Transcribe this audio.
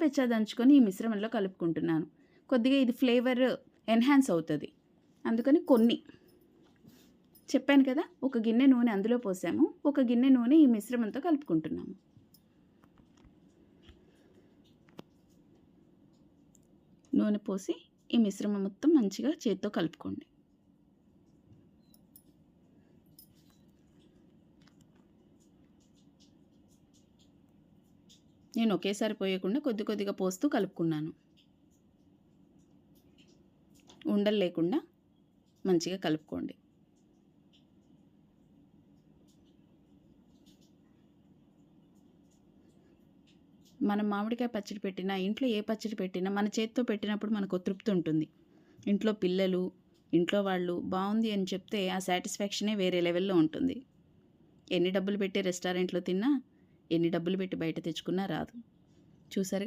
కచ్చాపెచ్చా దంచుకొని ఈ మిశ్రమంలో కలుపుకుంటున్నాను. కొద్దిగా ఇది ఫ్లేవర్ ఎన్హాన్స్ అవుతుంది, అందుకని కొన్ని చెప్పాను కదా. ఒక గిన్నె నూనె అందులో పోసాము, ఒక గిన్నె నూనె ఈ మిశ్రమంతో కలుపుకుంటున్నాము. నూనె పోసి ఈ మిశ్రమం మొత్తం మంచిగా చేత్తో కలుపుకోండి. నేను ఒకేసారి పోయకుండా కొద్ది కొద్దిగా పోస్తూ కలుపుకున్నాను. ఉండలు లేకుండా మంచిగా కలుపుకోండి. మనం మామిడికాయ పచ్చడి పెట్టినా, ఇంట్లో ఏ పచ్చడి పెట్టినా మన చేత్తో పెట్టినప్పుడు మనకు తృప్తి ఉంటుంది. ఇంట్లో పిల్లలు, ఇంట్లో వాళ్ళు బాగుంది అని చెప్తే ఆ సాటిస్ఫాక్షనే వేరే లెవెల్లో ఉంటుంది. ఎన్ని డబ్బులు పెట్టి రెస్టారెంట్లో తిన్నా, ఎన్ని డబ్బులు పెట్టి బయట తెచ్చుకున్నా రాదు. చూసారుగా